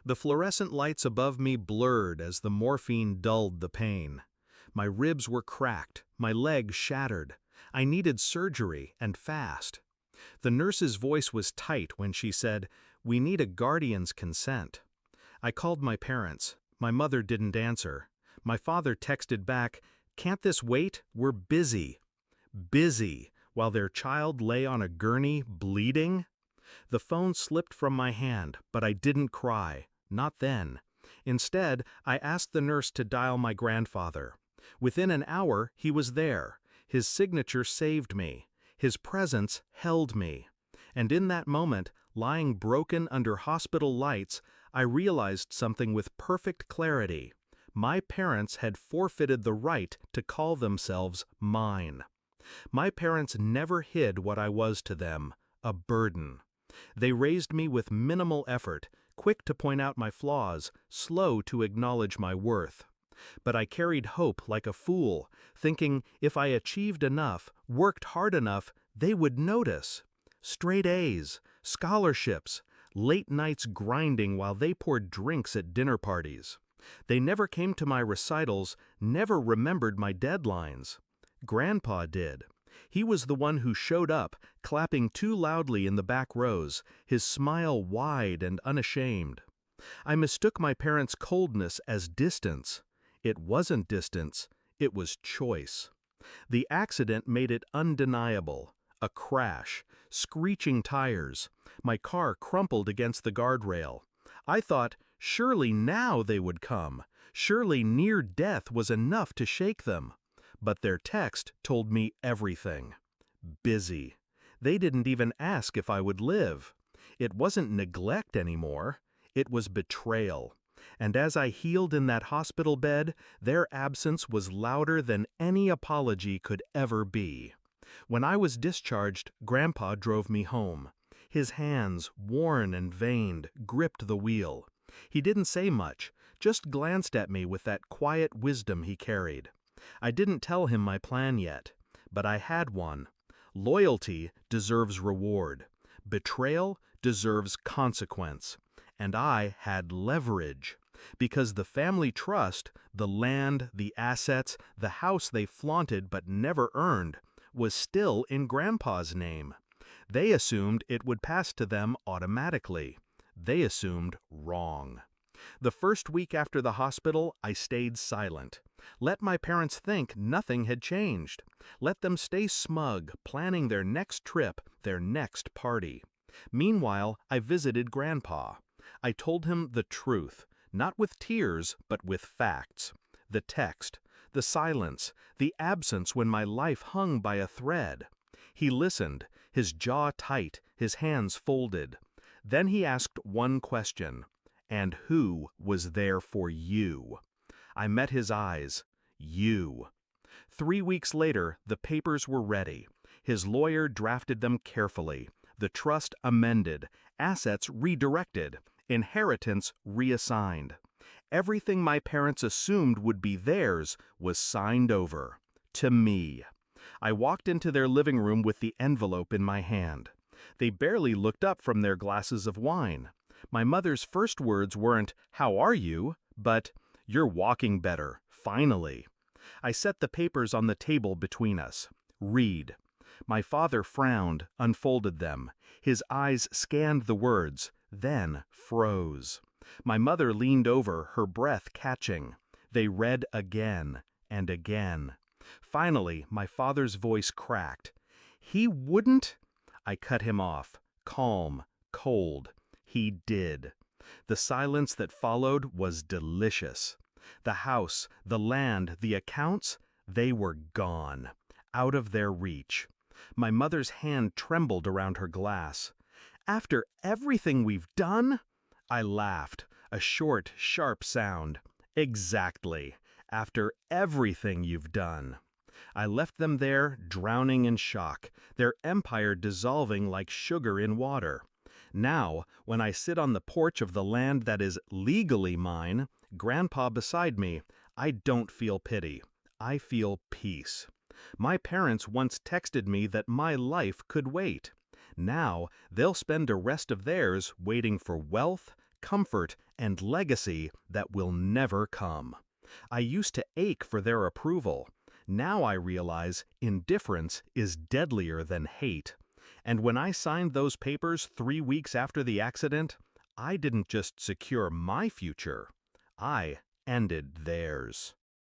The fluorescent lights above me blurred as the morphine dulled the pain. My ribs were cracked, my leg shattered. I needed surgery, and fast. The nurse's voice was tight when she said, "We need a guardian's consent." I called my parents. My mother didn't answer. My father texted back, "Can't this wait? We're busy." Busy, while their child lay on a gurney, bleeding? The phone slipped from my hand, but I didn't cry. Not then. Instead, I asked the nurse to dial my grandfather. Within an hour, he was there. His signature saved me. His presence held me. And in that moment, lying broken under hospital lights, I realized something with perfect clarity. My parents had forfeited the right to call themselves mine. My parents never hid what I was to them, a burden. They raised me with minimal effort, quick to point out my flaws, slow to acknowledge my worth. But I carried hope like a fool, thinking if I achieved enough, worked hard enough, they would notice. Straight A's, scholarships, late nights grinding while they poured drinks at dinner parties. They never came to my recitals, never remembered my deadlines. Grandpa did. He was the one who showed up, clapping too loudly in the back rows, his smile wide and unashamed. I mistook my parents' coldness as distance. It wasn't distance, it was choice. The accident made it undeniable. A crash, screeching tires. My car crumpled against the guardrail. I thought, surely now they would come. Surely near death was enough to shake them. But their text told me everything. Busy. They didn't even ask if I would live. It wasn't neglect anymore. It was betrayal. And as I healed in that hospital bed, their absence was louder than any apology could ever be. When I was discharged, Grandpa drove me home. His hands, worn and veined, gripped the wheel. He didn't say much, just glanced at me with that quiet wisdom he carried. I didn't tell him my plan yet, but I had one. Loyalty deserves reward. Betrayal deserves consequence. And I had leverage. Because the family trust, the land, the assets, the house they flaunted but never earned, was still in Grandpa's name. They assumed it would pass to them automatically. They assumed wrong. The first week after the hospital, I stayed silent. Let my parents think nothing had changed. Let them stay smug, planning their next trip, their next party. Meanwhile, I visited Grandpa. I told him the truth, not with tears, but with facts. The text, the silence, the absence when my life hung by a thread. He listened, his jaw tight, his hands folded. Then he asked one question. And who was there for you? I met his eyes. You. 3 weeks later, the papers were ready. His lawyer drafted them carefully. The trust amended, assets redirected, inheritance reassigned. Everything my parents assumed would be theirs was signed over. To me. I walked into their living room with the envelope in my hand. They barely looked up from their glasses of wine. My mother's first words weren't, "How are you?" but, "You're walking better, finally." I set the papers on the table between us. Read. My father frowned, unfolded them. His eyes scanned the words, then froze. My mother leaned over, her breath catching. They read again and again. Finally, my father's voice cracked. "He wouldn't?" I cut him off, calm, cold. He did. The silence that followed was delicious. The house, the land, the accounts, they were gone, out of their reach. My mother's hand trembled around her glass. "After everything we've done?" I laughed, a short, sharp sound. "Exactly. After everything you've done." I left them there, drowning in shock, their empire dissolving like sugar in water. Now, when I sit on the porch of the land that is legally mine, Grandpa beside me, I don't feel pity. I feel peace. My parents once texted me that my life could wait. Now, they'll spend the rest of theirs waiting for wealth, comfort, and legacy that will never come. I used to ache for their approval. Now I realize indifference is deadlier than hate. And when I signed those papers 3 weeks after the accident, I didn't just secure my future, I ended theirs.